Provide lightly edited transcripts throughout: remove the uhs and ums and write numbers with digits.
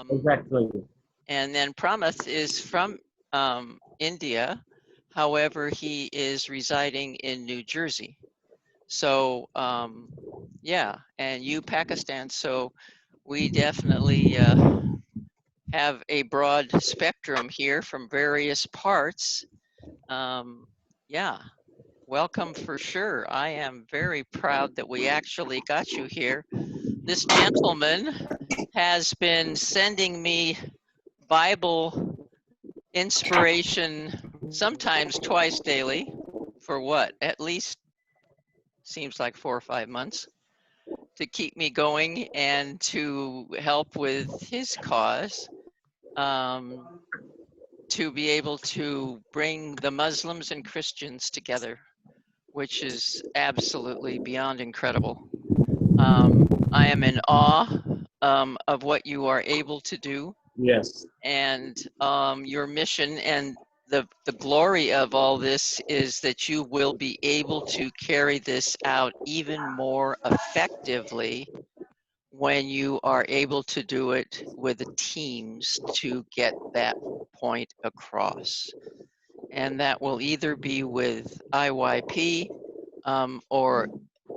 Exactly. And then Pramath is from India. However, he is residing in New Jersey. So yeah, and you Pakistan. So we definitely have a broad spectrum here from various parts. Yeah, welcome for sure. I am very proud that we actually got you here. This gentleman has been sending me Bible inspiration sometimes twice daily for what? At least seems like 4 or 5 months to keep me going and to help with his cause. Um, to be able to bring the Muslims and Christians together, which is absolutely beyond incredible. I am in awe of what you are able to do Yes. and your mission. And the glory of all this is that you will be able to carry this out even more effectively when you are able to do it with the teams to get that point across. And that will either be with IYP or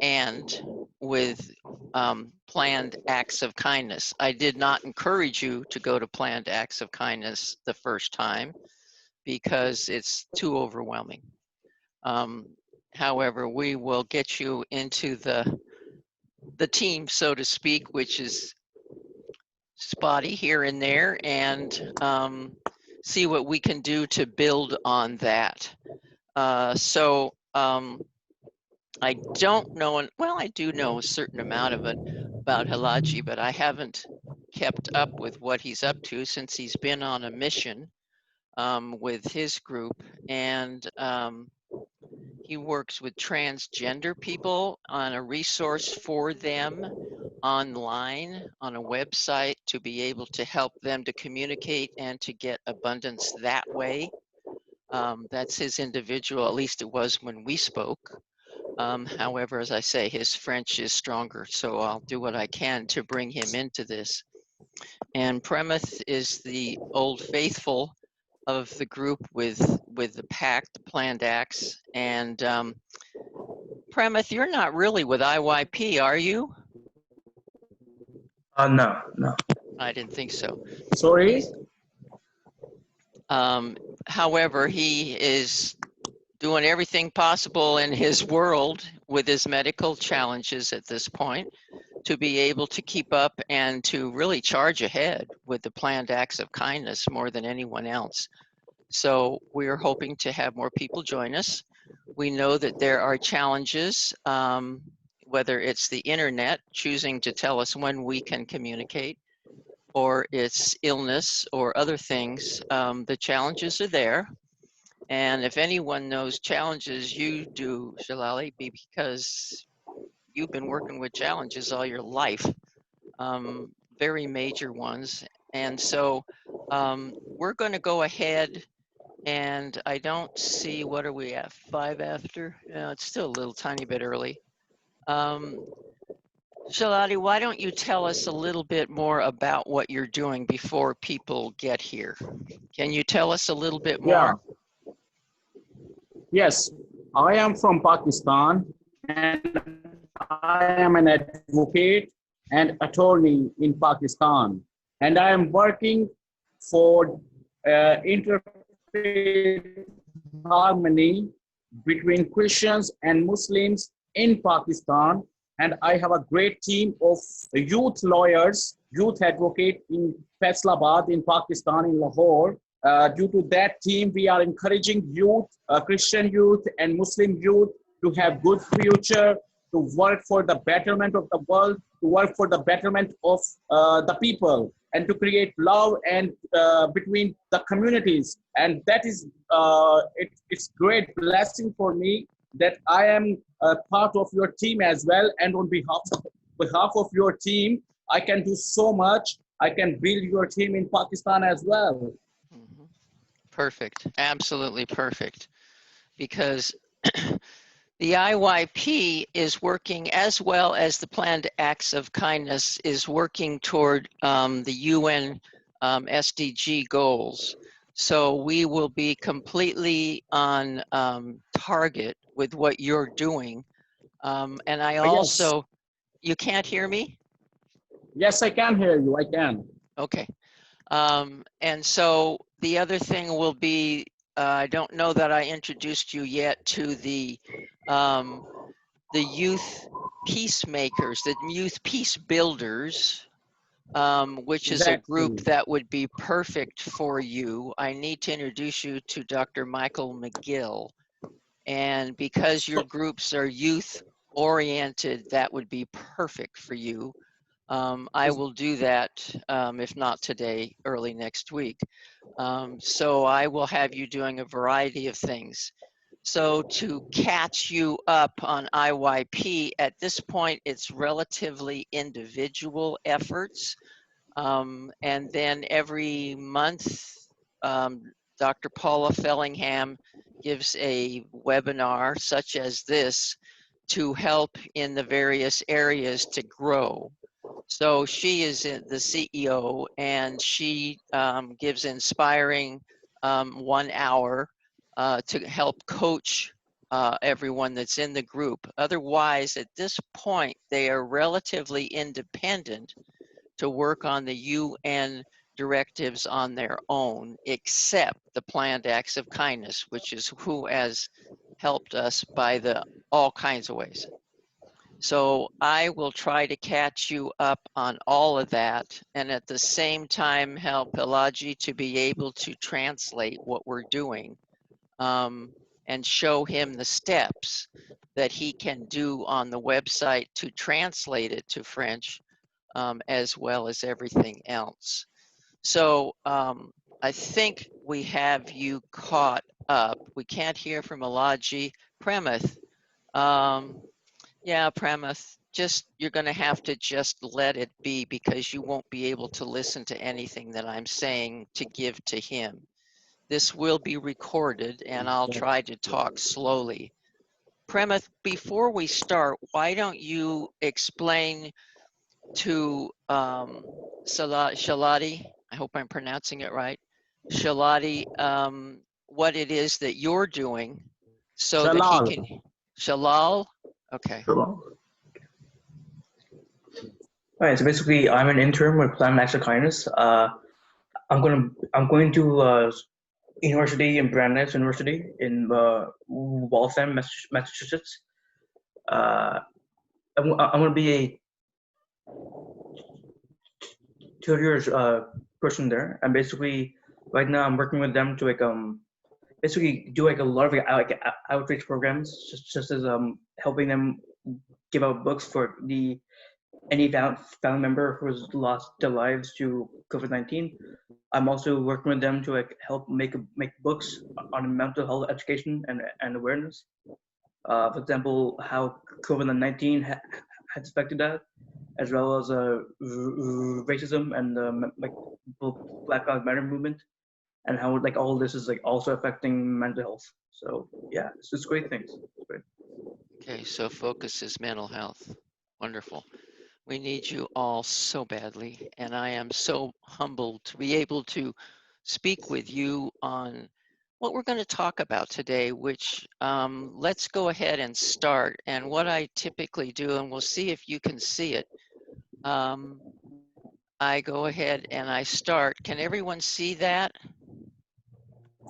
and with planned acts of kindness. I did not encourage you to go to planned acts of kindness the first time because it's too overwhelming. Um, however, we will get you into the team, so to speak, which is spotty here and there, and see what we can do to build on that. So I don't know, well, I do know a certain amount of it about Halaji, but I haven't kept up with what he's up to since he's been on a mission with his group. And he works with transgender people on a resource for them online on a website to be able to help them to communicate and to get abundance that way. That's his individual, at least it was when we spoke. However, as I say, his French is stronger, so I'll do what I can to bring him into this. And Premath is the old faithful of the group with the pact, the planned acts. And Premath, you're not really with IYP, are you? No, no. I didn't think so. Sorry? He's, however, he is doing everything possible in his world with his medical challenges at this point to be able to keep up and to really charge ahead with the planned acts of kindness more than anyone else. So we're hoping to have more people join us. We know that there are challenges, whether it's the internet choosing to tell us when we can communicate, or it's illness or other things. The challenges are there. And if anyone knows challenges, you do, Shalali, because you've been working with challenges all your life, very major ones. And so we're going to go ahead, and I don't see, what are we at, 5 after? No, it's still a little tiny bit early. Shalali, why don't you tell us a little bit more about what you're doing before people get here? Can you tell us a little bit Yeah. more? Yes. I am from Pakistan and I am an advocate and attorney in Pakistan. And I am working for interfaith harmony between Christians and Muslims in Pakistan. And I have a great team of youth lawyers, youth advocate in Faisalabad in Pakistan, in Lahore. Due to that team, we are encouraging youth, Christian youth and Muslim youth to have good future, to work for the betterment of the world, to work for the betterment of the people, and to create love and between the communities. And that is, it's great blessing for me that I am part of your team as well. And on behalf of your team, I can do so much. I can build your team in Pakistan as well. Perfect, absolutely perfect. Because The IYP is working, as well as the Planned Acts of Kindness is working toward the UN SDG goals. So we will be completely on target with what you're doing. And I Yes, also, you can't hear me? yes, I can hear you. I can. Okay. And so the other thing will be, I don't know that I introduced you yet to um, the youth peacemakers, the youth peace builders, which is a group Exactly. that would be perfect for you. I need to introduce you to Dr. Michael McGill. And because your So, groups are youth oriented, that would be perfect for you. I will do that, if not today, early next week. So I will have you doing a variety of things. So to catch you up on IYP, at this point, it's relatively individual efforts. And then every month, Dr. Paula Fellingham gives a webinar such as this to help in the various areas to grow. So she is the CEO, and she gives inspiring 1 hour to help coach everyone that's in the group. Otherwise, at this point, they are relatively independent to work on the UN directives on their own, except the Planned Acts of Kindness, which is who has helped us by all kinds of ways. So I will try to catch you up on all of that, and at the same time help Pelagie to be able to translate what we're doing, and show him the steps that he can do on the website to translate it to French, as well as everything else. So I think we have you caught up. We can't hear from Pelagie. Pramath, yeah, Pramath, you're going to have to just let it be, because you won't be able to listen to anything that I'm saying to give to him. This will be recorded, and I'll try to talk slowly. Pramath, before we start, why don't you explain to Shalati, I hope I'm pronouncing it right, Shalati, what it is that you're doing so that he Shalal. can, Shalal? Okay. Sure. All right, so basically, I'm an intern with Plan Acts of Kindness. I'm going to university in Brandeis University in Waltham, Massachusetts. Uh, I'm going to be a tutor's person there, and basically, right now I'm working with them to basically do a lot of outreach programs, just as helping them give out books for any family member who's lost their lives to COVID-19. I'm also working with them to help make books on mental health education and awareness. For example, how COVID-19 has affected that, as well as racism and Black Lives Matter movement, and how all this is also affecting mental health. So yeah, it's great things. It's great. Okay, so focus is mental health. Wonderful. We need you all so badly, and I am so humbled to be able to speak with you on what we're going to talk about today, which let's go ahead and start. And what I typically do, and we'll see if you can see it, I go ahead and I start. Can everyone see that?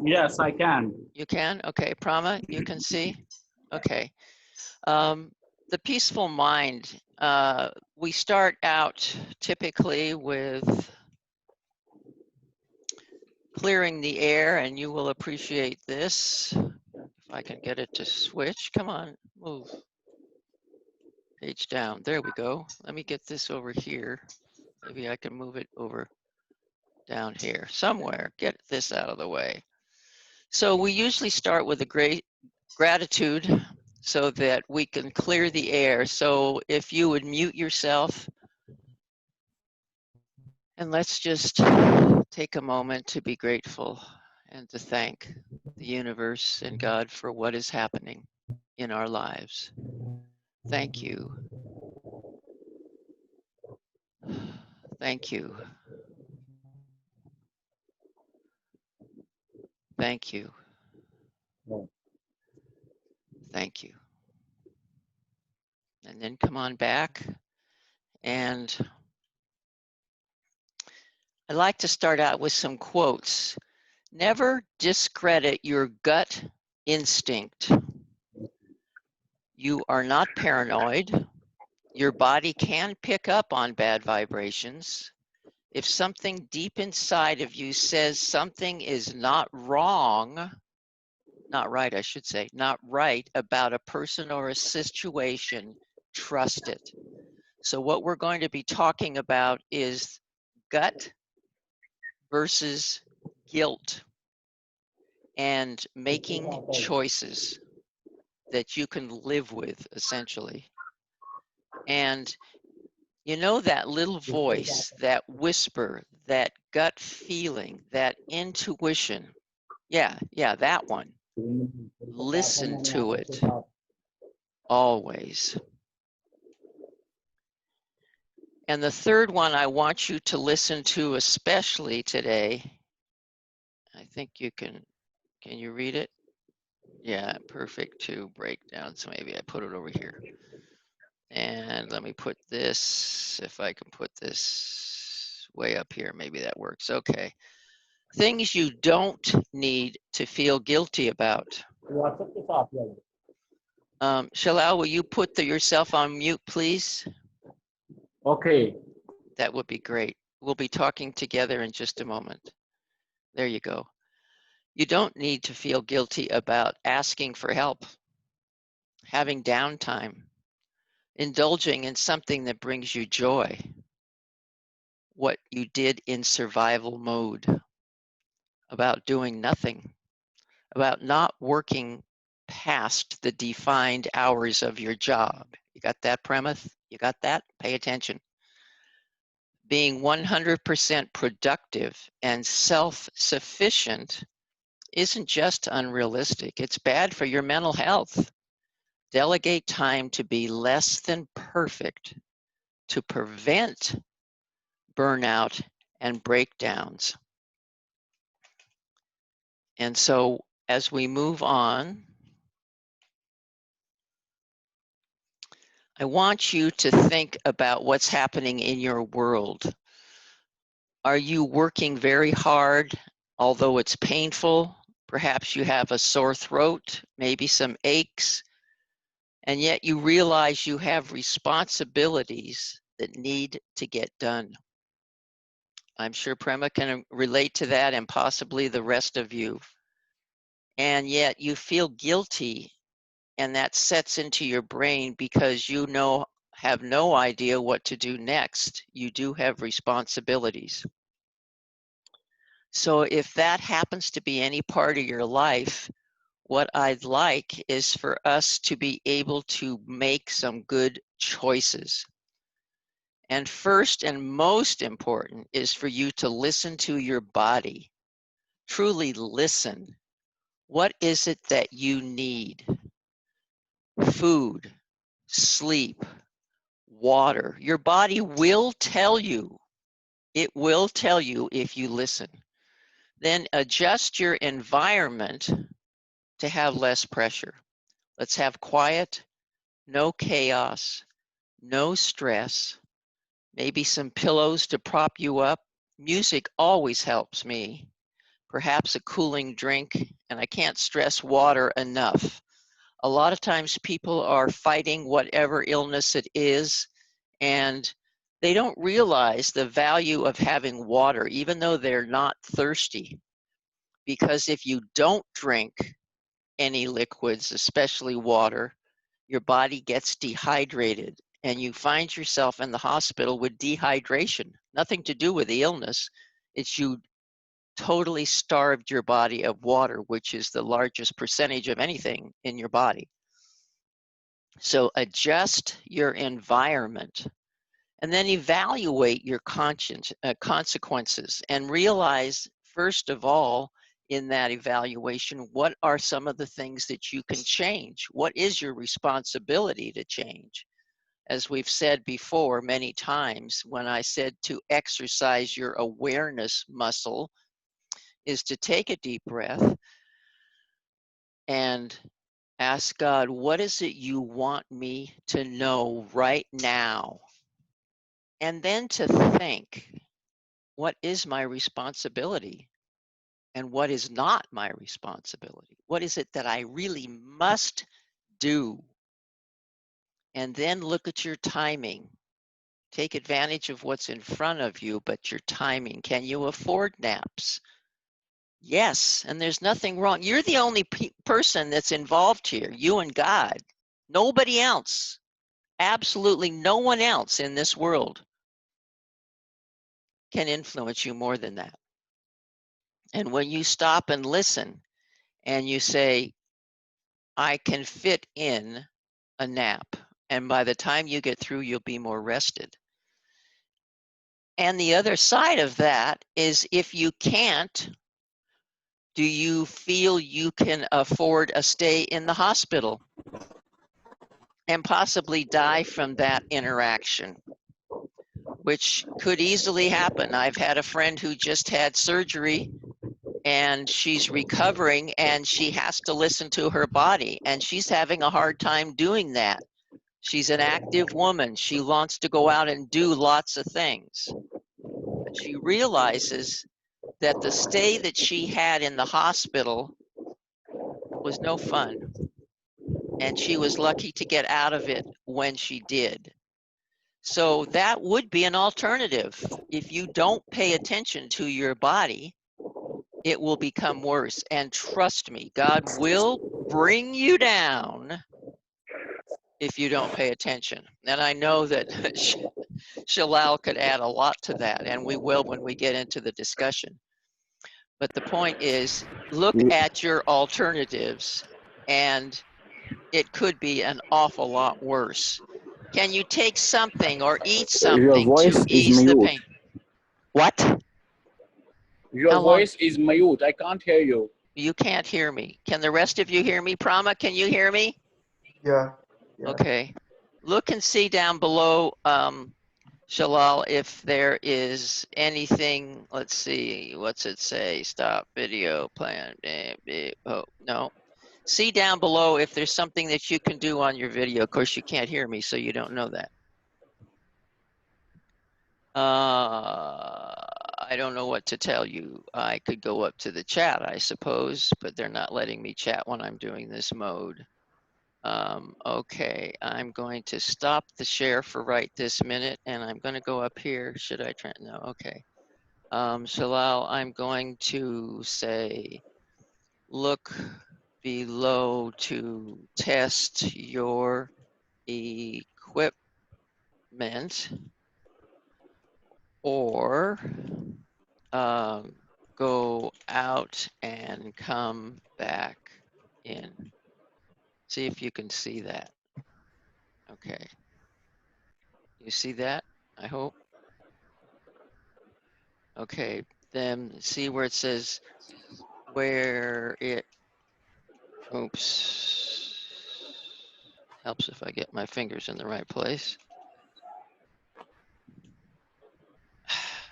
Yes, I can. You can? Okay, Prama, you can see? Okay. The peaceful mind, we start out typically with clearing the air, and you will appreciate this. If I can get it to switch, come on, move. Page down, there we go. Let me get this over here. Maybe I can move it over down here somewhere. Get this out of the way. So we usually start with a great gratitude so that we can clear the air. So if you would mute yourself, and let's just take a moment to be grateful and to thank the universe and God for what is happening. in our lives. Thank you. Thank you. Thank you. Thank you. And then come on back. And I like to start out with some quotes. Never discredit your gut instinct. You are not paranoid. Your body can pick up on bad vibrations. If something deep inside of you says something is not wrong, not right, I should say, not right about a person or a situation, trust it. So what we're going to be talking about is gut versus guilt and making choices that you can live with, essentially. And you know that little voice, that whisper, that gut feeling, that intuition. Yeah, that one. Listen to it always. And the third one I want you to listen to especially today. I think you can you read it? Yeah, perfect to break down. So maybe I put it over here. And let me put this, if I can put this way up here, maybe that works. Okay. Things you don't need to feel guilty about. Shalal, will you put yourself on mute, please? Okay. That would be great. We'll be talking together in just a moment. There you go. You don't need to feel guilty about asking for help, having downtime, indulging in something that brings you joy, what you did in survival mode, about doing nothing, about not working past the defined hours of your job. You got that premise? You got that? Pay attention. Being 100% productive and self-sufficient isn't just unrealistic, it's bad for your mental health. Delegate time to be less than perfect to prevent burnout and breakdowns. And so as we move on, I want you to think about what's happening in your world. Are you working very hard, although it's painful? Perhaps you have a sore throat, maybe some aches, and yet you realize you have responsibilities that need to get done. I'm sure Prema can relate to that, and possibly the rest of you. And yet you feel guilty, and that sets into your brain because you have no idea what to do next. You do have responsibilities. So if that happens to be any part of your life, what I'd like is for us to be able to make some good choices. And first and most important is for you to listen to your body. Truly listen. What is it that you need? Food, sleep, water. Your body will tell you. It will tell you if you listen. Then adjust your environment to have less pressure. Let's have quiet, no chaos, no stress, maybe some pillows to prop you up. Music always helps me. Perhaps a cooling drink, and I can't stress water enough. A lot of times people are fighting whatever illness it is, and they don't realize the value of having water, even though they're not thirsty. Because if you don't drink any liquids, especially water, your body gets dehydrated and you find yourself in the hospital with dehydration. Nothing to do with the illness. It's you totally starved your body of water, which is the largest percentage of anything in your body. So adjust your environment and then evaluate your consequences and realize, first of all, in that evaluation, what are some of the things that you can change? What is your responsibility to change? As we've said before many times, when I said to exercise your awareness muscle, is to take a deep breath and ask God, what is it you want me to know right now? And then to think, what is my responsibility? And what is not my responsibility? What is it that I really must do? And then look at your timing. Take advantage of what's in front of you, but your timing. Can you afford naps? Yes, and there's nothing wrong. You're the only person that's involved here, you and God. Nobody else. Absolutely no one else in this world can influence you more than that. And when you stop and listen and you say, I can fit in a nap, and by the time you get through, you'll be more rested. And the other side of that is, if you can't, do you feel you can afford a stay in the hospital and possibly die from that interaction, which could easily happen? I've had a friend who just had surgery and she's recovering and she has to listen to her body, and she's having a hard time doing that. She's an active woman. She wants to go out and do lots of things. But she realizes that the stay that she had in the hospital was no fun. And she was lucky to get out of it when she did. So that would be an alternative. If you don't pay attention to your body, it will become worse. And trust me, God will bring you down if you don't pay attention. And I know that Shalal could add a lot to that, and we will when we get into the discussion. But the point is, look at your alternatives, and it could be an awful lot worse. Can you take something or eat Your something to voice is ease the mute. pain? What? Your How long? voice is mute. I can't hear you. You can't hear me. Can the rest of you hear me? Prama, can you hear me? Yeah. Yeah. Okay. Look and see down below, Shalal, if there is anything. Let's see. What's it say? Stop video plan. Oh, no. See down below if there's something that you can do on your video. Of course, you can't hear me, so you don't know that. I don't know what to tell you. I could go up to the chat, I suppose, but they're not letting me chat when I'm doing this mode. Okay, I'm going to stop the share for right this minute, and I'm going to go up here. Should I try? No, okay. Shalal, I'm going to say, look below to test your equipment, or go out and come back in. See if you can see that. Okay. You see that? I hope. Okay. Then see where it says where it, oops. Helps if I get my fingers in the right place.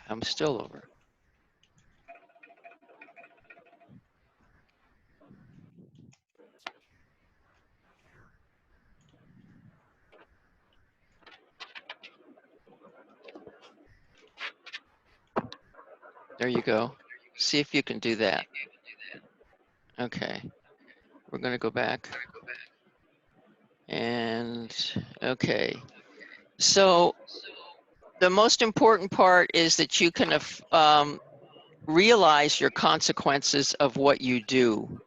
I'm still over. There you go. See if you can do that. Okay. We're going to go back. And okay. So the most important part is that you can realize your consequences of what you do.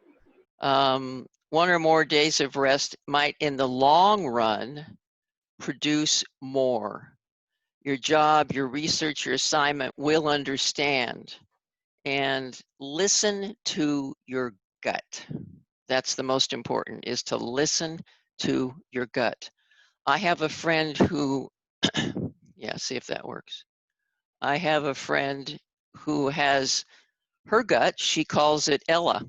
One or more days of rest might, in the long run, produce more. Your job, your research, your assignment will understand. And listen to your gut. That's the most important, is to listen to your gut. I have a friend who, yeah, see if that works. I have a friend who has her gut, she calls it Ella.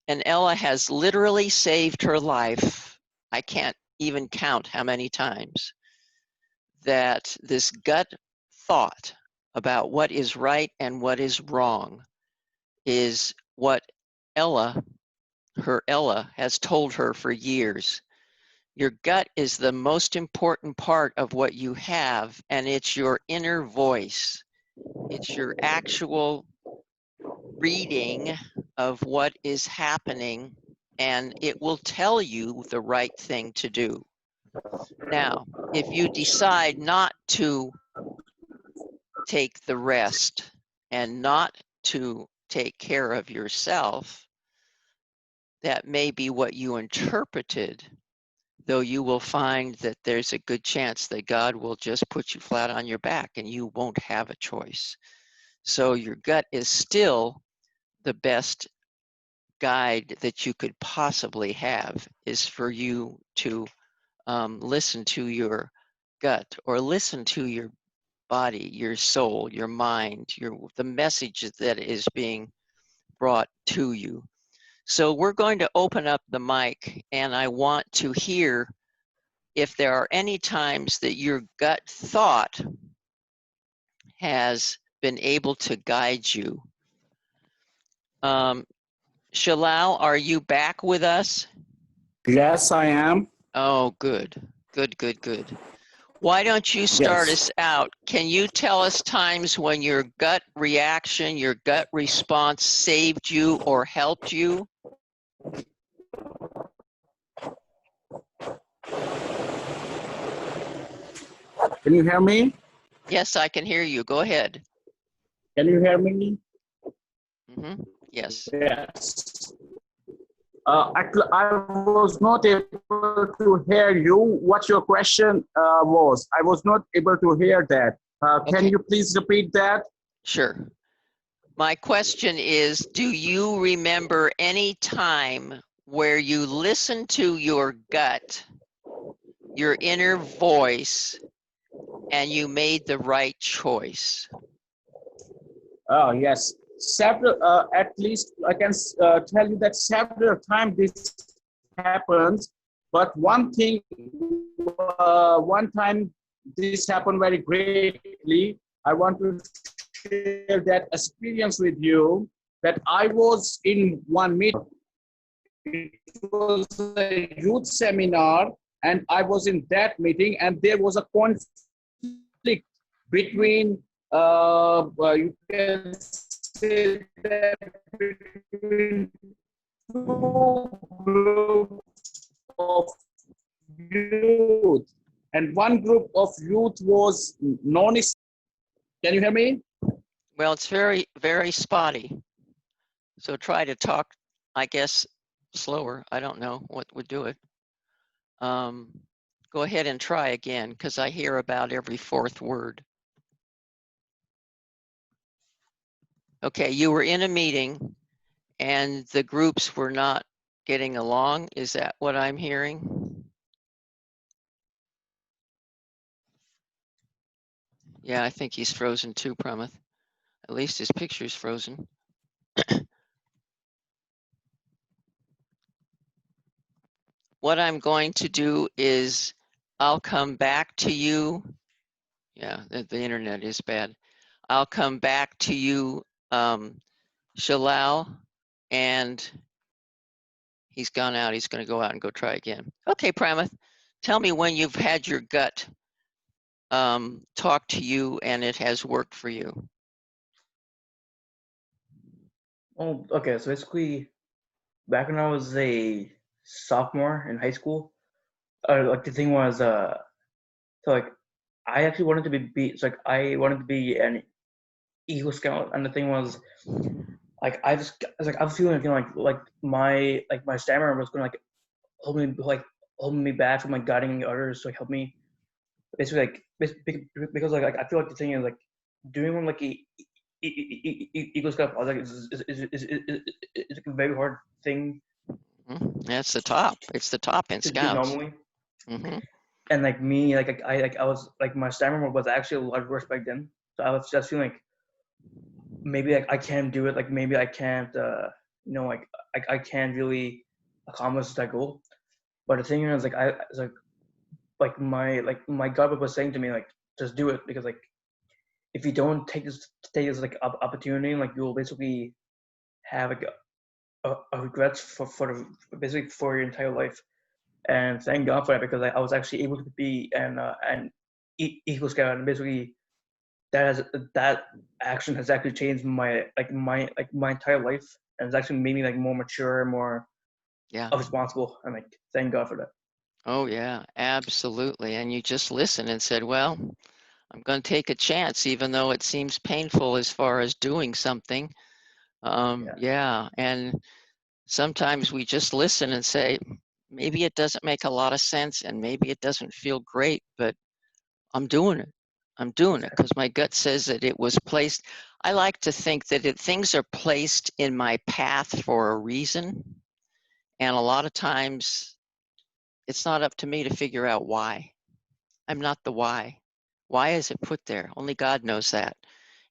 And Ella has literally saved her life. I can't even count how many times that this gut thought about what is right and what is wrong is what Ella, her Ella, has told her for years. Your gut is the most important part of what you have, and it's your inner voice. It's your actual reading of what is happening, and it will tell you the right thing to do. Now, if you decide not to take the rest and not to take care of yourself, that may be what you interpreted, though you will find that there's a good chance that God will just put you flat on your back and you won't have a choice. So your gut is still the best guide that you could possibly have, is for you to listen to your gut, or listen to your body, your soul, your mind, the message that is being brought to you. So we're going to open up the mic, and I want to hear if there are any times that your gut thought has been able to guide you. Shalal, are you back with us? Yes, I am. Oh, good. Good, good, good. Why don't you start Yes. us out? Can you tell us times when your gut reaction, your gut response saved you or helped you? Can you hear me? Yes, I can hear you. Go ahead. Can you hear me? Yes. Yes. Actually, I was not able to hear you. What your question was? I was not able to hear that. Can Okay. you please repeat that? Sure. My question is, do you remember any time where you listened to your gut, your inner voice, and you made the right choice? Oh, yes. Several, at least I can tell you that several times this happens. But one time this happened very greatly. I want to share that experience with you, that I was in one meeting. It was a youth seminar, and I was in that meeting, and there was a conflict between, you can say that, between two groups of youth, and one group of youth was non. Can you hear me? Well, it's very, very spotty. So try to talk, I guess, slower. I don't know what would do it. Go ahead and try again, because I hear about every fourth word. Okay, you were in a meeting and the groups were not getting along. Is that what I'm hearing? Yeah, I think he's frozen too, Pramath. At least his picture's frozen. What I'm going to do is I'll come back to you. Yeah, the internet is bad. I'll come back to you, Shalal, and he's gone out. He's going to go out and go try again. Okay, Pramath, tell me when you've had your gut talk to you and it has worked for you. Oh, okay. So basically, back when I was a sophomore in high school, like the thing was, so like I actually wanted to so like I wanted to be an Eagle Scout, and the thing was, like I was feeling, like my stamina was going to hold me back from like guiding others to like help me. Basically, because like I feel like the thing is like doing one like Eagle Scout project is like a very hard thing. That's the top. It's the top in To do Scouts. normally. Mm-hmm. And like me, I was like my stamina was actually a lot worse back then. So I was just feeling like maybe I can't do it. Like maybe I can't, like I can't really accomplish that goal. But the thing is, like I it's like my gut was saying to me like just do it, because like if you don't take this like opportunity, like you will basically have like a regrets basically for your entire life. And thank God for that, because I was actually able to be an Eagle Scout, and basically that action has actually changed my entire life, and it's actually made me like more mature, more Yeah. responsible, and like thank God for that. Oh, yeah, absolutely. And you just listened and said, well, I'm going to take a chance, even though it seems painful as far as doing something. Yeah, Yeah. And sometimes we just listen and say, maybe it doesn't make a lot of sense and maybe it doesn't feel great, but I'm doing it. I'm doing it exactly. because my gut says that it was placed. I like to think that things are placed in my path for a reason. And a lot of times it's not up to me to figure out why. I'm not the why. Why is it put there? Only God knows that.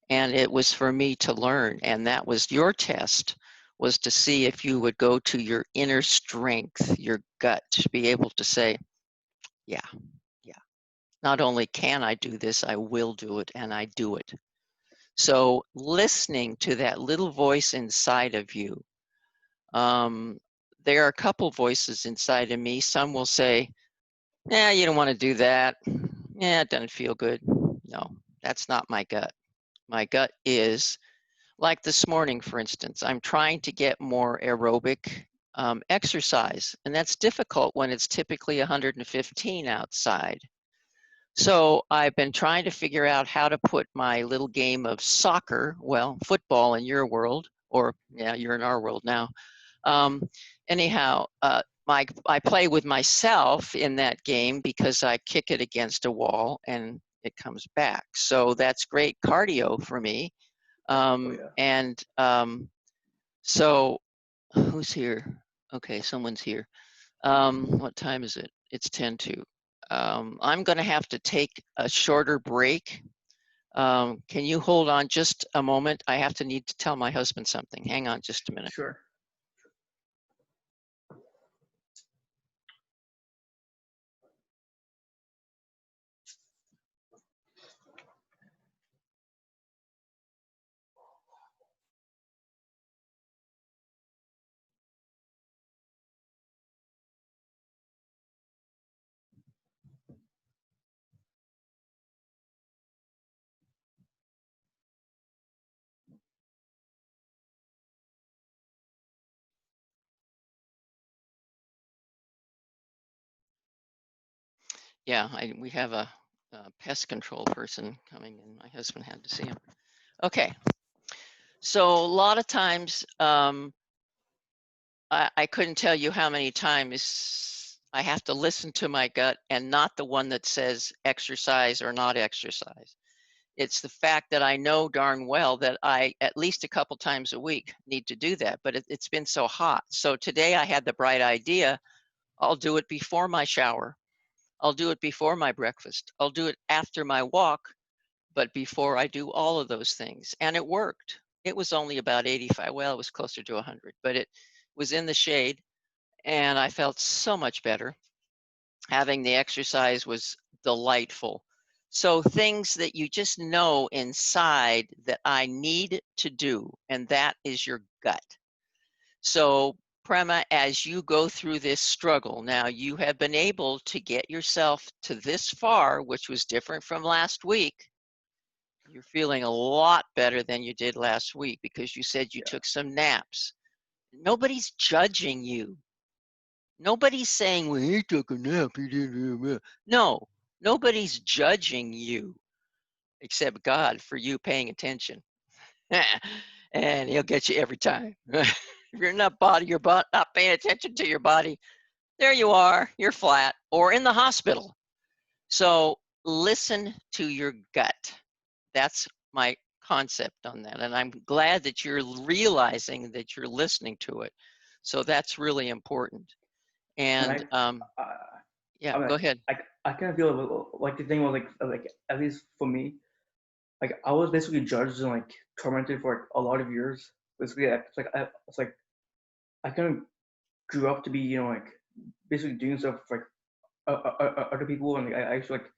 And it was for me to learn. And that was your test, was to see if you would go to your inner strength, your gut, to be able to say, yeah, yeah. Not only can I do this, I will do it, and I do it. So listening to that little voice inside of you, there are a couple voices inside of me. Some will say, yeah, you don't want to do that. Yeah, it doesn't feel good. No, that's not my gut. My gut is, like this morning, for instance, I'm trying to get more aerobic exercise, and that's difficult when it's typically 115 outside. So I've been trying to figure out how to put my little game of soccer, well, football in your world, or yeah, you're in our world now. Um, anyhow, I play with myself in that game because I kick it against a wall and it comes back. So that's great cardio for me. Oh yeah, And so who's here? Okay, someone's here. What time is it? It's 10 to. I'm going to have to take a shorter break. Can you hold on just a moment? I have to need to tell my husband something. Hang on just a minute. sure. Yeah, we have a pest control person coming in. My husband had to see him. Okay, so a lot of times, I couldn't tell you how many times I have to listen to my gut and not the one that says exercise or not exercise. It's the fact that I know darn well that I, at least a couple times a week, need to do that, but it's been so hot. So today I had the bright idea, I'll do it before my shower. I'll do it before my breakfast. I'll do it after my walk, but before I do all of those things. And it worked. It was only about 85. Well, it was closer to 100, but it was in the shade and I felt so much better. Having the exercise was delightful. So things that you just know inside that I need to do, and that is your gut. So Prema, as you go through this struggle, now you have been able to get yourself to this far, which was different from last week. You're feeling a lot better than you did last week because you said you Yeah, took some naps. Nobody's judging you. Nobody's saying, well, he took a nap. He didn't. No, nobody's judging you except God for you paying attention. And he'll get you every time. If you're not not paying attention to your body, there you are, you're flat or in the hospital. So listen to your gut. That's my concept on that. And I'm glad that you're realizing that you're listening to it. So that's really important. and And I, yeah, I mean, go ahead. I kind of feel like the thing was like at least for me, like I was basically judged in like tormented for like, a lot of years. Basically, it's like I kind of grew up to be, you know, like basically doing stuff for like other people, and like, I actually like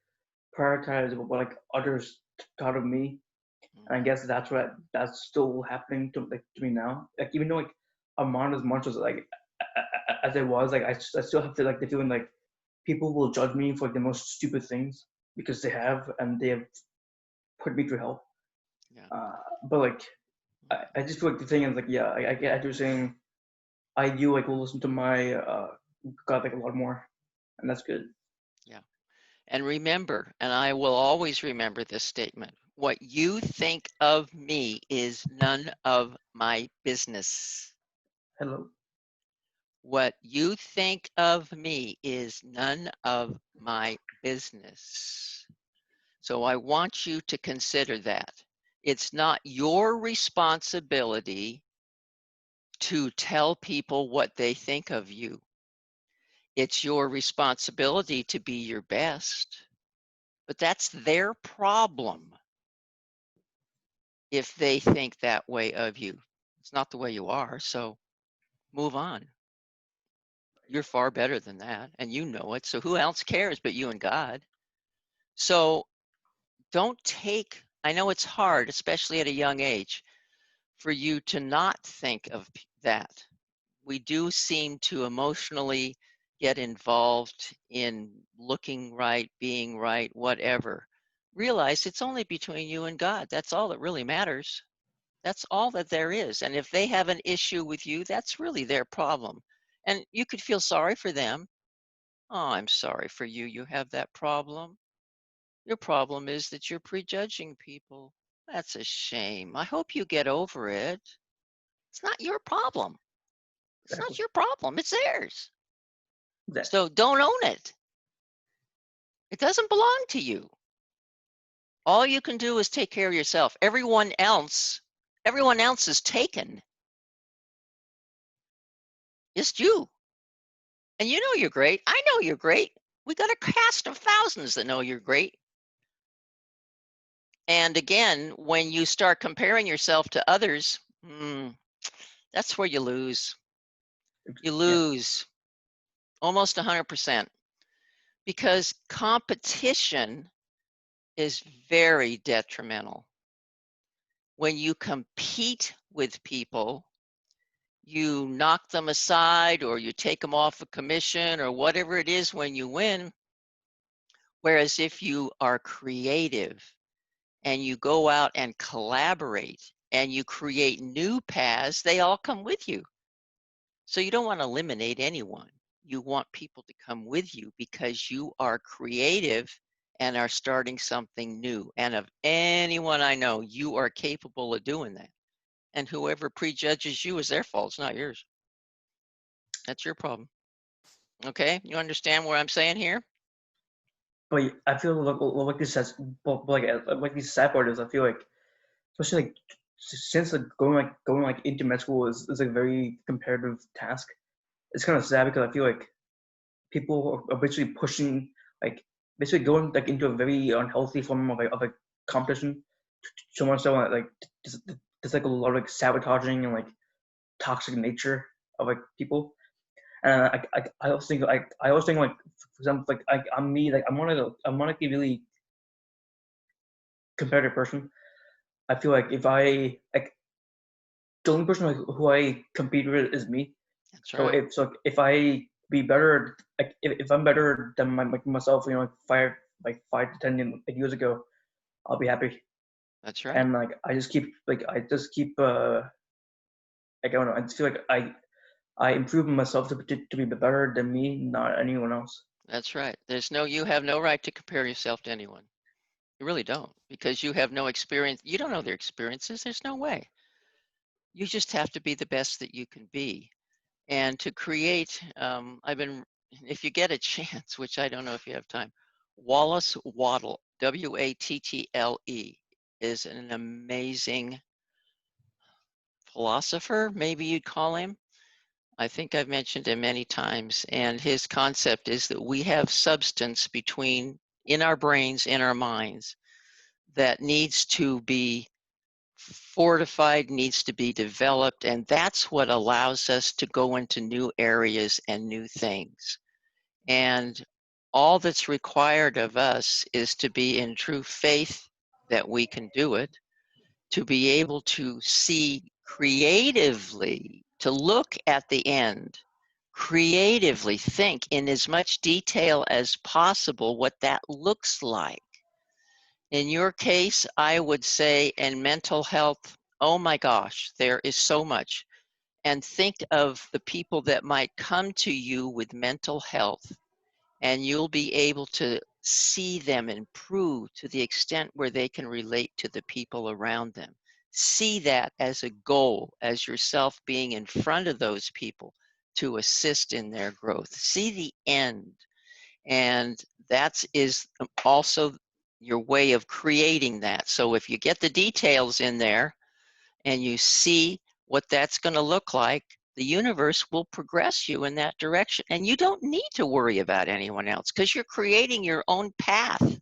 prioritize what like others thought of me. And I guess that's still happening to me now. Like even though like I'm not as much as like as I was, like I still have to like the feeling like people will judge me for like, the most stupid things because they have put me through hell. Yeah. But like I just feel like the thing is like yeah, I get what you're saying. I do like will listen to my God like a lot more, and that's good. Yeah. And remember, and I will always remember this statement, what you think of me is none of my business. Hello. What you think of me is none of my business. So I want you to consider that. It's not your responsibility to tell people what they think of you. It's your responsibility to be your best. But that's their problem if they think that way of you. It's not the way you are, so move on. You're far better than that, and you know it. So who else cares but you and God? So don't take, I know it's hard, especially at a young age, for you to not think of that. We do seem to emotionally get involved in looking right, being right, whatever. Realize it's only between you and God. That's all that really matters. That's all that there is. And if they have an issue with you, that's really their problem. And you could feel sorry for them. Oh, I'm sorry for you. You have that problem. Your problem is that you're prejudging people. That's a shame. I hope you get over it. It's not your problem. It's not Exactly. your problem. It's theirs. Exactly. So don't own it. It doesn't belong to you. All you can do is take care of yourself. Everyone else is taken. It's you. And you know you're great. I know you're great. We got a cast of thousands that know you're great. And again, when you start comparing yourself to others, that's where you lose. You Yeah. lose almost 100% because competition is very detrimental. When you compete with people, you knock them aside or you take them off a commission or whatever it is when you win. Whereas if you are creative and you go out and collaborate and you create new paths, they all come with you. So you don't want to eliminate anyone. You want people to come with you because you are creative and are starting something new. And of anyone I know, you are capable of doing that. And whoever prejudges you is their fault. It's not yours. That's your problem. Okay? You understand what I'm saying here? But I feel like this has, but like these sad part is I feel like, especially like since like going like into med school is a very competitive task. It's kind of sad because I feel like people are basically pushing like basically going like into a very unhealthy form of like competition. So much so like there's like a lot of like sabotaging and like toxic nature of like people. And I also think like for example like I'm me like I'm like a really competitive person. I feel like if I like the only person like, who I compete with is me. That's So right. if I be better like if I'm better than myself, you know, like 5 to 10 years ago, I'll be happy. That's right. And like I just keep like I don't know. I just feel like I improve myself to be better than me, not anyone else. That's right. You have no right to compare yourself to anyone. You really don't, because you have no experience. You don't know their experiences. There's no way. You just have to be the best that you can be. And to create, if you get a chance, which I don't know if you have time, Wallace Wattle, Wattle, is an amazing philosopher, maybe you'd call him. I think I've mentioned him many times. And his concept is that we have substance in our brains, in our minds, that needs to be fortified, needs to be developed, and that's what allows us to go into new areas and new things. And all that's required of us is to be in true faith that we can do it, to be able to see creatively, to look at the end, creatively think in as much detail as possible what that looks like. In your case, I would say in mental health, oh my gosh, there is so much. And think of the people that might come to you with mental health, and you'll be able to see them improve to the extent where they can relate to the people around them. See that as a goal, as yourself being in front of those people to assist in their growth. See the end. And that is also your way of creating that. So if you get the details in there and you see what that's going to look like, the universe will progress you in that direction. And you don't need to worry about anyone else because you're creating your own path.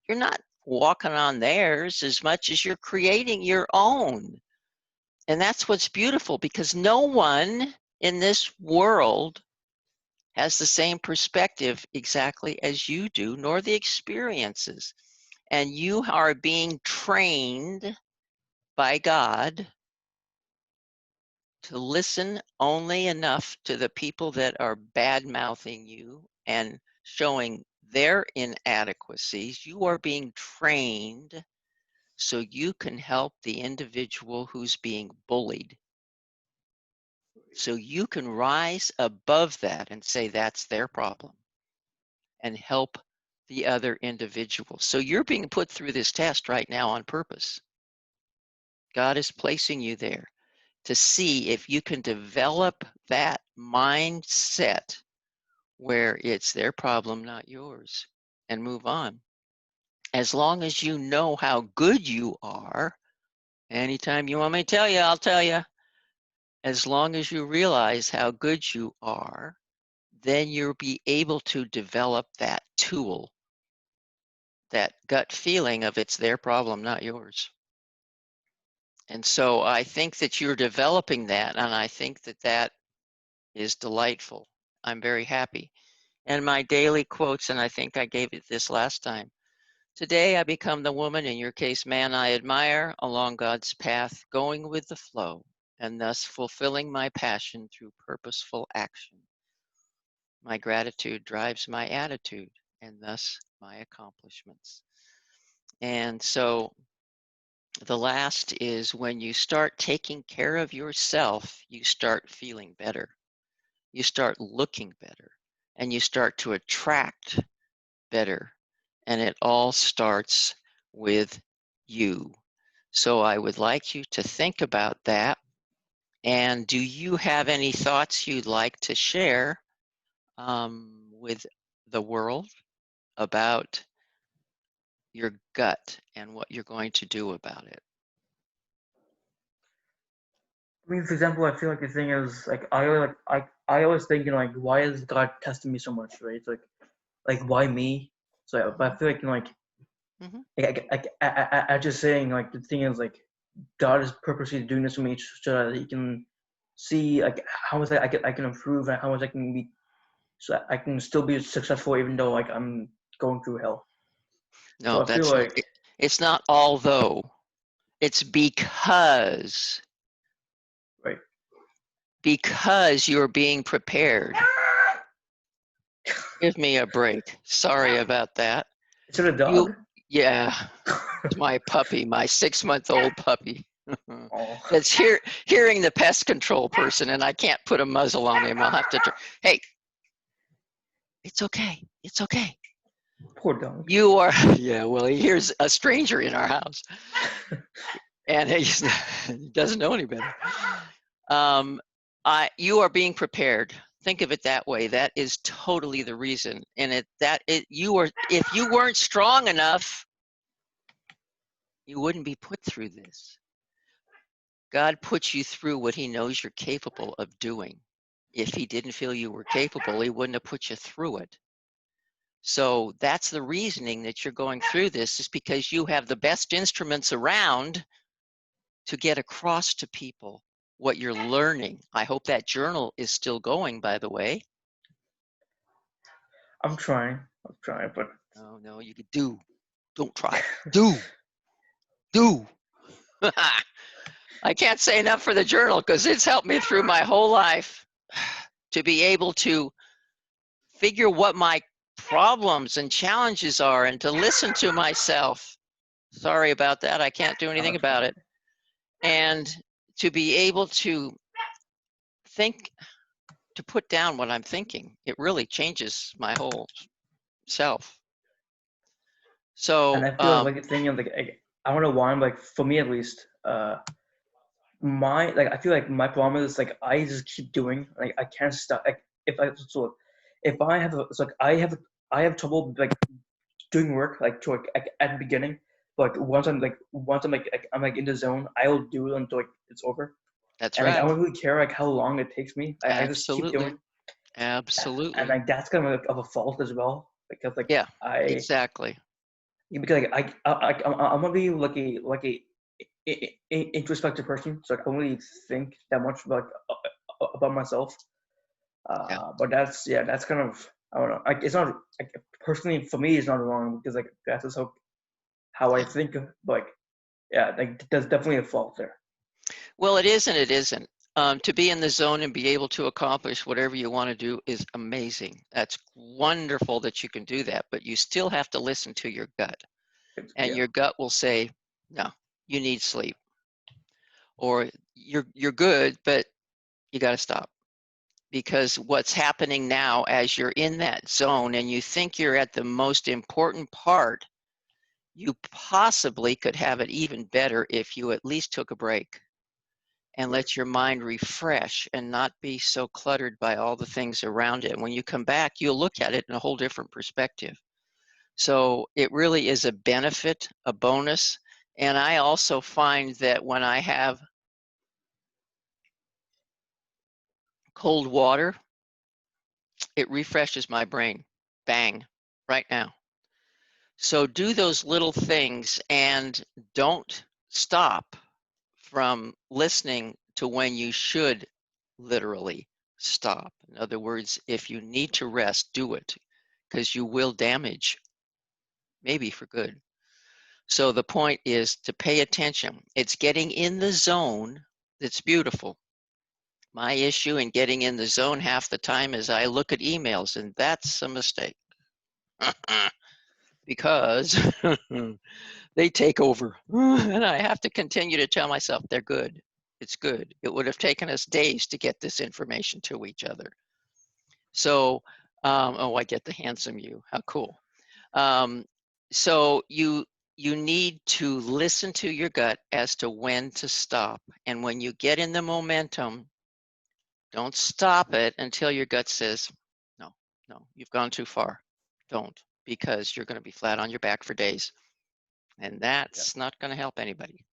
You're not walking on theirs as much as you're creating your own. And that's what's beautiful, because no one in this world has the same perspective exactly as you do, nor the experiences. And you are being trained by God to listen only enough to the people that are bad-mouthing you and showing their inadequacies. You are being trained so you can help the individual who's being bullied. So you can rise above that and say that's their problem and help the other individual. So you're being put through this test right now on purpose. God is placing you there to see if you can develop that mindset where it's their problem, not yours, and move on. As long as you know how good you are, anytime you want me to tell you, I'll tell you. As long as you realize how good you are, then you'll be able to develop that tool, that gut feeling of it's their problem, not yours. And so I think that you're developing that, and I think that that is delightful. I'm very happy. And my daily quotes, and I think I gave it this last time. Today I become the woman, in your case, man I admire, along God's path, going with the flow, and thus fulfilling my passion through purposeful action. My gratitude drives my attitude, and thus my accomplishments. And so the last is, when you start taking care of yourself, you start feeling better. You start looking better, and you start to attract better. And it all starts with you. So I would like you to think about that. And do you have any thoughts you'd like to share with the world about your gut and what you're going to do about it? I mean, for example, I feel like the thing is like I always think, you know, like, why is God testing me so much, right? It's like why me? So but I feel like, you know, like Mm-hmm. I just saying, like, the thing is, like, God is purposely doing this to me so that He can see, like, how much I can improve and how much I can be, so I can still be successful even though, like, I'm going through hell. So No, I feel like it's not although, it's because right. you're being prepared. Give me a break. Sorry about that. Is it a dog? Yeah, it's my puppy, my 6-month-old puppy. Oh. That's hearing the pest control person, and I can't put a muzzle on him. I'll have to. Hey, it's okay. It's okay. Poor dog. You are. Yeah. Well, he hears a stranger in our house, and he doesn't know any better. You are being prepared. Think of it that way. That is totally the reason. And if you weren't strong enough, you wouldn't be put through this. God puts you through what He knows you're capable of doing. If He didn't feel you were capable, He wouldn't have put you through it. So that's the reasoning that you're going through this, is because you have the best instruments around to get across to people what you're learning. I hope that journal is still going, by the way. I'm trying, but Oh, no, you could do. Don't try. Do. Do. I can't say enough for the journal because it's helped me through my whole life to be able to figure what my problems and challenges are and to listen to myself. Sorry about that. I can't do anything about it. And to be able to think, to put down what I'm thinking, it really changes my whole self. So, and I feel like thinking like I don't know why I'm like, for me at least, my like I feel like my problem is like I just keep doing, like I can't stop. Like if I have it's like I have trouble like doing work like to like at the beginning, but once I'm like in the zone, I will do it until like it's over. that's And like I right. don't really care like how long it takes me. I just keep Absolutely. doing. And Absolutely. like that's kind of like of a fault as well, because like Yeah, I exactly. because like I'm gonna be like a introspective person, so I don't really think that much about myself. Yeah. But that's kind of, I don't know. Like it's not like, personally for me, it's not wrong because like that's just how I Yeah. think. But like, yeah, like there's definitely a fault there. Well, it is and it isn't. To be in the zone and be able to accomplish whatever you want to do is amazing. That's wonderful that you can do that, but you still have to listen to your gut. And Yeah, your gut will say, no, you need sleep. Or you're good, but you got to stop. Because what's happening now as you're in that zone and you think you're at the most important part, you possibly could have it even better if you at least took a break and right. let your mind refresh and not be so cluttered by all the things around it. When you come back, you'll look at it in a whole different perspective. So it really is a benefit, a bonus. And I also find that when I have cold water, it refreshes my brain. Bang, right now. So do those little things and don't stop from listening to when you should literally stop. In other words, if you need to rest, do it because you will damage, maybe for good. So the point is to pay attention. It's getting in the zone that's beautiful. My issue in getting in the zone half the time is I look at emails, and that's a mistake because they take over. And I have to continue to tell myself they're good. It's good. It would have taken us days to get this information to each other. So, oh, I get the handsome you. How cool. Um, so you need to listen to your gut as to when to stop. And when you get in the momentum, don't stop it until your gut says, no, no, you've gone too far. Don't, because you're going to be flat on your back for days. And Yeah. that's not going to help anybody.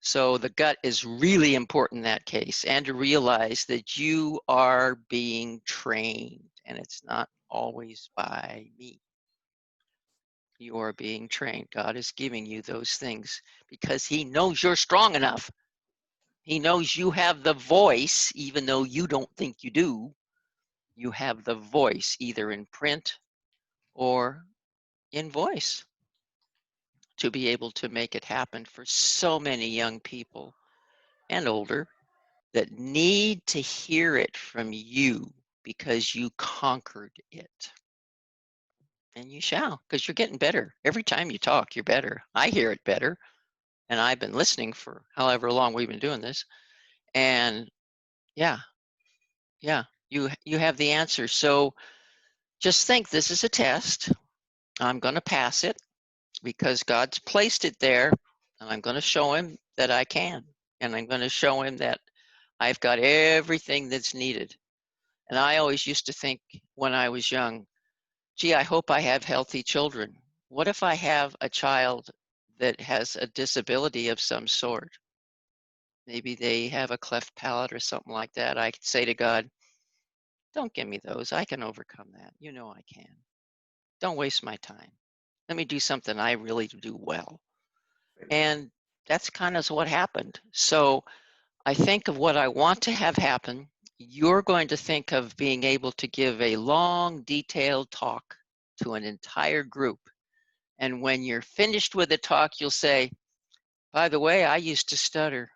So the gut is really important in that case, and to realize that you are being trained, and it's not always by me. You are being trained. God is giving you those things because He knows you're strong enough. He knows you have the voice, even though you don't think you do. You have the voice either in print or in voice to be able to make it happen for so many young people and older that need to hear it from you because you conquered it. And you shall, because you're getting better. Every time you talk, you're better. I hear it better. And I've been listening for however long we've been doing this. And yeah, yeah, you have the answer. So just think this is a test. I'm going to pass it because God's placed it there. And I'm going to show him that I can. And I'm going to show him that I've got everything that's needed. And I always used to think when I was young, gee, I hope I have healthy children. What if I have a child that has a disability of some sort? Maybe they have a cleft palate or something like that. I could say to God, don't give me those. I can overcome that. You know I can. Don't waste my time. Let me do something I really do well. And that's kind of what happened. So I think of what I want to have happen. You're going to think of being able to give a long, detailed talk to an entire group. And when you're finished with the talk, you'll say, by the way, I used to stutter.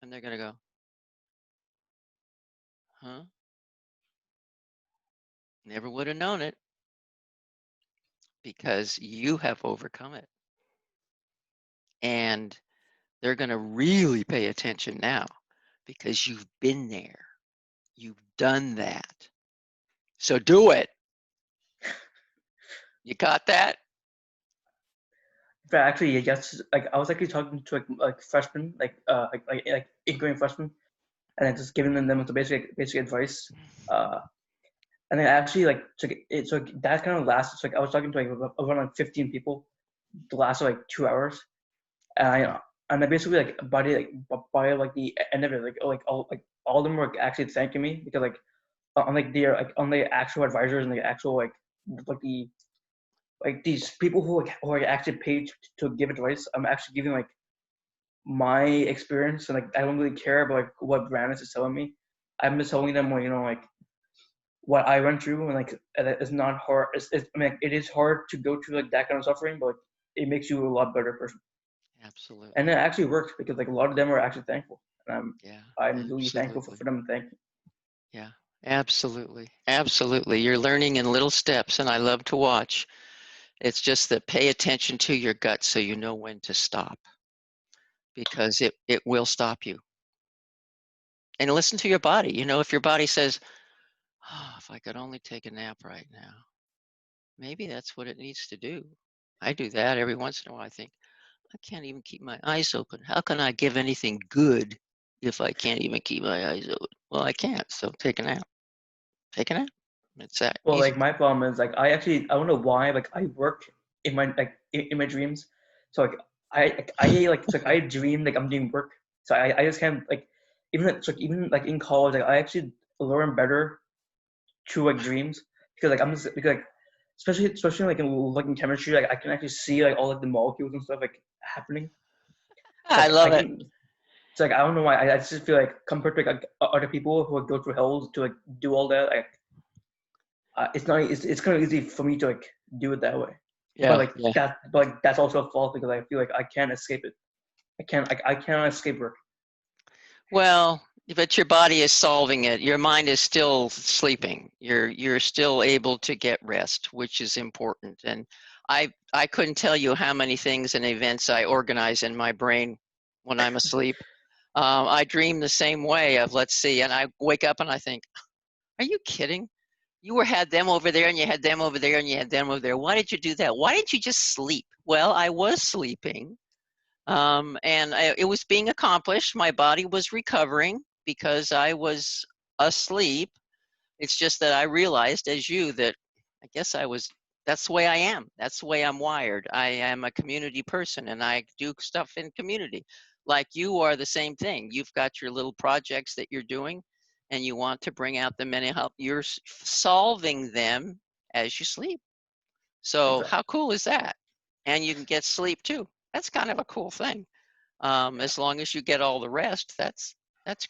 And they're going to go, huh? Never would have known it, because you have overcome it. And they're going to really pay attention now because you've been there. You've done that. So do it. You got that? But actually, yes, like I was actually talking to like freshmen, like incoming freshmen, and then just giving them the basic advice. And then actually so that kind of lasted. So like I was talking to like around like 15 people, the last like 2 hours, and I basically like by the end of it, all of them were actually thanking me because like on the actual advisors and the actual like the like these people who are actually paid to give advice. I'm actually giving like my experience, and like I don't really care about like what Brandon is telling me. I'm just telling them, well, like what I went through, and like it's not hard. I mean, it is hard to go through like that kind of suffering, but like, it makes you a lot better person. Absolutely. And it actually works because like a lot of them are actually thankful, and I'm really thankful absolutely. for them. Thank you. Yeah, absolutely. Absolutely. You're learning in little steps, and I love to watch. It's just that pay attention to your gut so you know when to stop, because it will stop you. And listen to your body. You know, if your body says, oh, if I could only take a nap right now, maybe that's what it needs to do. I do that every once in a while. I think, I can't even keep my eyes open. How can I give anything good if I can't even keep my eyes open? Well, I can't, so take a nap. Take a nap. It's that Well, easy. like my problem is like I don't know why like I work in my in my dreams, so like I dream like I'm doing work, so I just can't like even like in college like I actually learn better through like dreams because like I'm just because like especially like in chemistry like I can actually see like all like the molecules and stuff like happening. So I like I love it. can it's like I don't know why I just feel like compared to like other people who like, go through hell to like do all that like it's kind of easy for me to like do it that way. Yeah, yeah. But like that's also a fault because I feel like I can't escape it. I cannot escape work. Well, but your body is solving it. Your mind is still sleeping. You're still able to get rest, which is important. And I couldn't tell you how many things and events I organize in my brain when I'm asleep. I dream the same way of, let's see, and I wake up and I think, are you kidding? Had them over there and you had them over there and you had them over there. Why did you do that? Why didn't you just sleep? Well, I was sleeping. It was being accomplished. My body was recovering because I was asleep. It's just that I realized, as you, that I guess that's the way I am. That's the way I'm wired. I am a community person and I do stuff in community. Like you are the same thing. You've got your little projects that you're doing and you want to bring out the mental health. You're solving them as you sleep. So Exactly. how cool is that? And you can get sleep too. That's kind of a cool thing. As long as you get all the rest, that's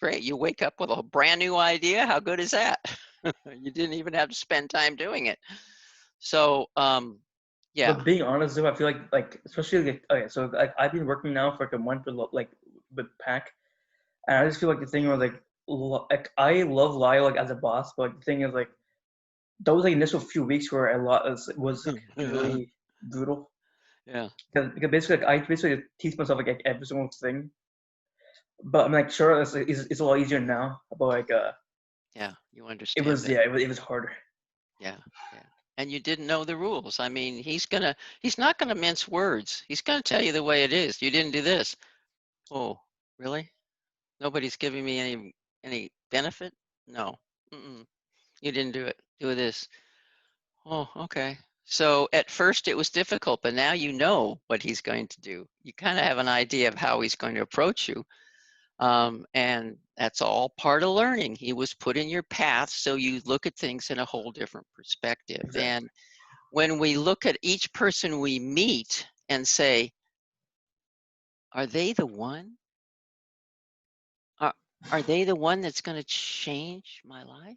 great. You wake up with a brand new idea. How good is that? You didn't even have to spend time doing it. So yeah. But being honest though, I feel like especially like okay, so like I've been working now for like a month with Pack, and I just feel like the thing was like I love Lyle like as a boss, but like, the thing is like those like initial few weeks where a lot was really brutal. Yeah. Because basically like, I basically teach myself like every single thing. But I'm like sure it's a lot easier now. But like Yeah, you it understand was it. yeah it was harder. Yeah, yeah. And you didn't know the rules. I mean, he's not gonna mince words. He's gonna tell you the way it is. You didn't do this. Oh, really? Nobody's giving me any benefit? No. Mm-mm. You didn't do it. Do this. Oh, okay. So at first it was difficult, but now you know what he's going to do. You kind of have an idea of how he's going to approach you. And that's all part of learning. He was put in your path so you look at things in a whole different perspective. Exactly. And when we look at each person we meet and say, are they the one? Are they the one that's going to change my life?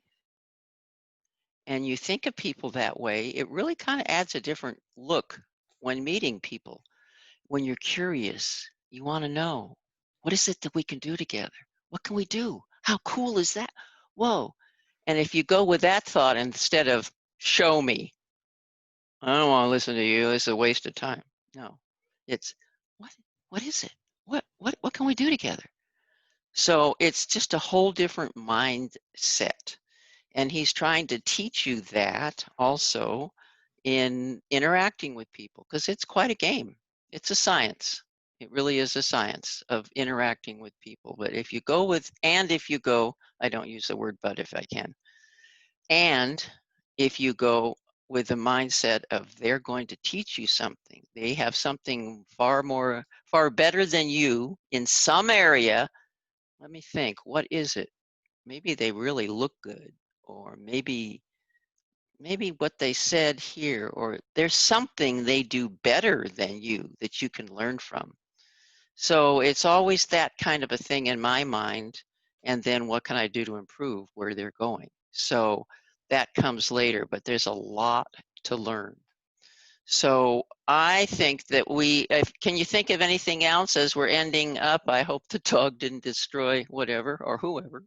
And you think of people that way, it really kind of adds a different look when meeting people. When you're curious, you want to know, what is it that we can do together? What can we do? How cool is that? Whoa. And if you go with that thought instead of show me, I don't want to listen to you, it's a waste of time. No, it's what is it? What can we do together? So it's just a whole different mindset. And he's trying to teach you that also in interacting with people, because it's quite a game. It's a science. It really is a science of interacting with people. But if you go with, and if you go, I don't use the word but if I can, and if you go with the mindset of they're going to teach you something, they have something far better than you in some area. Let me think, what is it? Maybe they really look good, or maybe what they said here, or there's something they do better than you that you can learn from. So it's always that kind of a thing in my mind. And then what can I do to improve where they're going? So that comes later, but there's a lot to learn. So I think that can you think of anything else as we're ending up? I hope the dog didn't destroy whatever or whoever.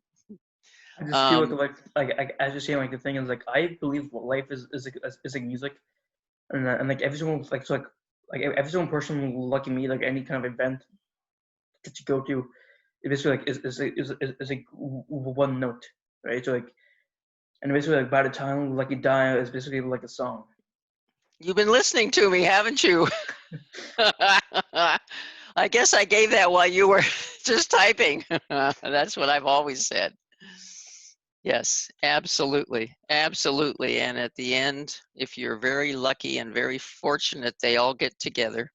I just feel like as you're saying, like the thing is like I believe life is like music, and like every single like every single person like me, like any kind of event that you go to, it basically like is like one note, right? So like, and basically like by the time like you die, it's basically like a song. You've been listening to me, haven't you? I guess I gave that while you were just typing. That's what I've always said. Yes, absolutely. Absolutely. And at the end, if you're very lucky and very fortunate, they all get together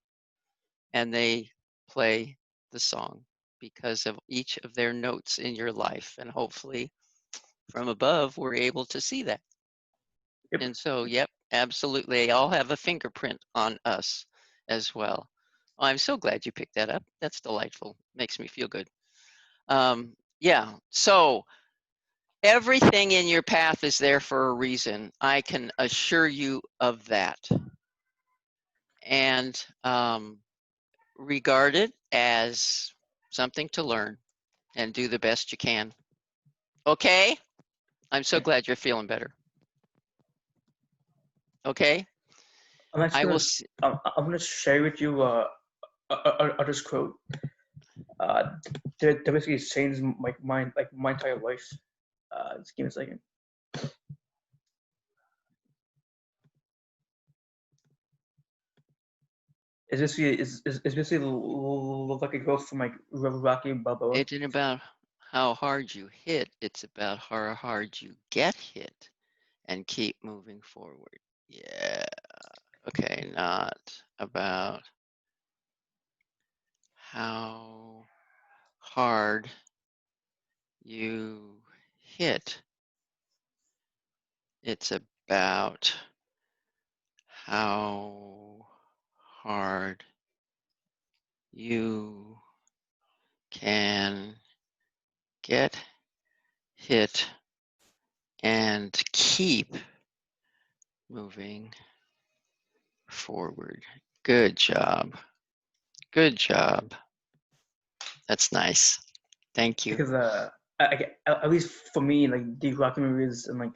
and they play the song because of each of their notes in your life. And hopefully from above, we're able to see that. Yep. And so, yep, absolutely. They all have a fingerprint on us as well. Oh, I'm so glad you picked that up. That's delightful. Makes me feel good. Yeah, so everything in your path is there for a reason. I can assure you of that. And regard it as something to learn and do the best you can. Okay? I'm so glad you're feeling better. Okay? I'm actually I will. I'm gonna share with you this quote. That basically changed my entire life. Just give me a second. It's basically like a quote from like Rocky Balboa. It isn't about how hard you hit, it's about how hard you get hit and keep moving forward. Yeah. Okay, not about how hard you hit. It's about how hard you can get hit and keep moving forward. Good job. Good job. That's nice. Thank you. Because at least for me, like the Rocky movies, and like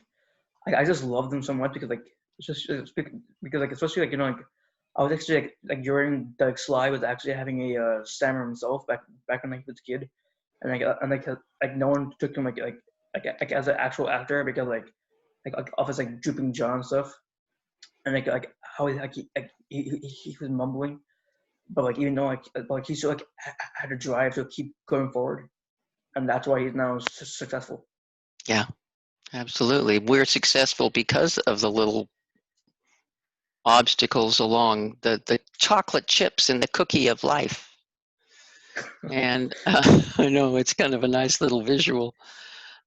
I just love them so much because like because like especially like like I was actually during like Sly was actually having a stammer himself back when like he was a kid, and like no one took him like as an actual actor because like off his like drooping jaw and stuff, and like how he was mumbling, but like even though like he still like had a drive to keep going forward, and that's why he's now successful. Yeah, absolutely. We're successful because of the little obstacles along the chocolate chips in the cookie of life. And I know it's kind of a nice little visual.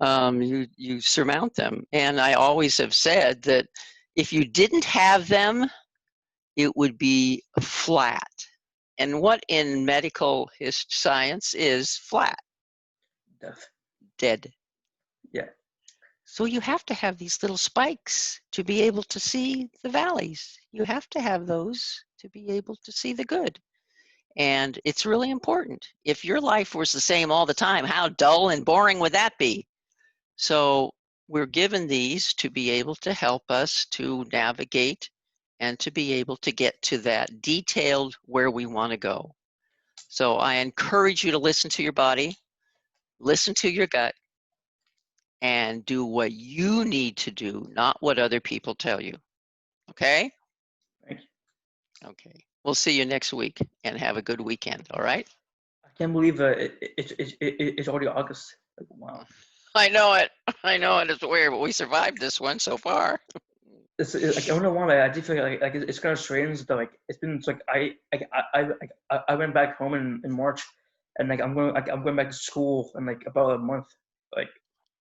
You surmount them. And I always have said that if you didn't have them, it would be flat. And what in medical science is flat? Death. Dead. Yeah. So you have to have these little spikes to be able to see the valleys. You have to have those to be able to see the good. And it's really important. If your life was the same all the time, how dull and boring would that be? So we're given these to be able to help us to navigate and to be able to get to that detailed where we want to go. So I encourage you to listen to your body, listen to your gut, and do what you need to do, not what other people tell you. Okay? Thank you. Okay. We'll see you next week and have a good weekend. All right? I can't believe it's already August. Like, wow. I know it. I know it. It's weird, but we survived this one so far. Like, I don't know why. I do feel like it's kind of strange that like it's been it's like I went back home in March, and like I'm going back to school in like about a month. Like,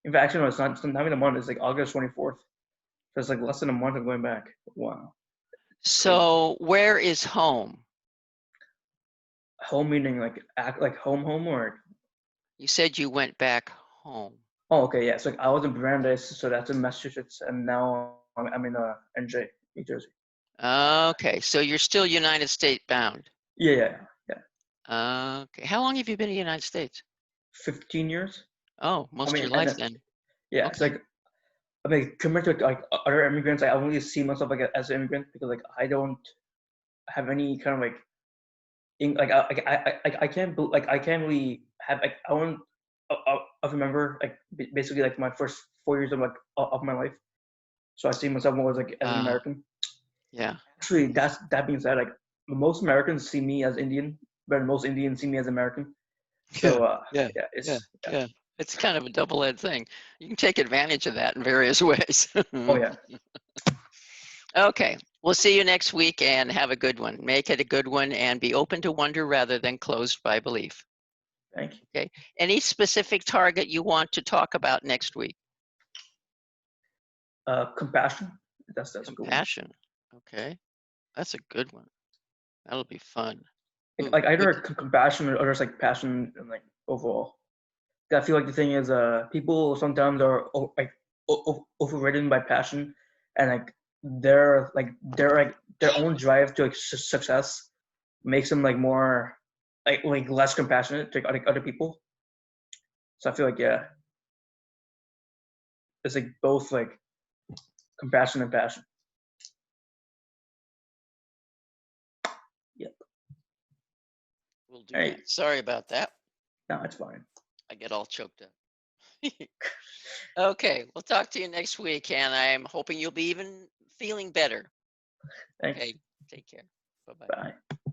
in fact, actually no, it's not even a month. It's like August 24th. So it's like less than a month I'm going back. Wow. So where is home? Home meaning like like home or You said you went back home. oh okay yeah. So like I was in Brandeis, so that's in Massachusetts, and now I'm in NJ, New Jersey. Okay, so you're still United States bound. Yeah. Okay, how long have you been in the United States? 15 years. Oh, most of mean, your and life then, then. yeah, it's Okay. like I mean, compared to like other immigrants, I only see myself like as an immigrant because like I don't have any kind of like like I can't like I can't really have like I won't I remember like basically like my first 4 years of like of my life, so I see myself more as like as an American. Yeah. Actually, that being said, like most Americans see me as Indian, but most Indians see me as American. So Yeah. yeah, it's Yeah. It's kind of a double-edged thing. You can take advantage of that in various ways. oh yeah, Okay. We'll see you next week and have a good one. Make it a good one and be open to wonder rather than closed by belief. thank you. Okay. Any specific target you want to talk about next week? Compassion. That's a good one. Compassion. Okay. That's a good one. That'll be fun. Ooh, Like either good. compassion or just like passion and like overall. I feel like the thing is, people sometimes are overridden by passion, and like their own drive to like success makes them like more like less compassionate to like other people. So I feel like yeah, it's like both like compassion and passion. Yep. We'll do Hey, that. Sorry about that. no, it's fine. I get all choked up. Okay, we'll talk to you next week, and I'm hoping you'll be even feeling better. Thanks. Okay, take care. Bye-bye. Bye.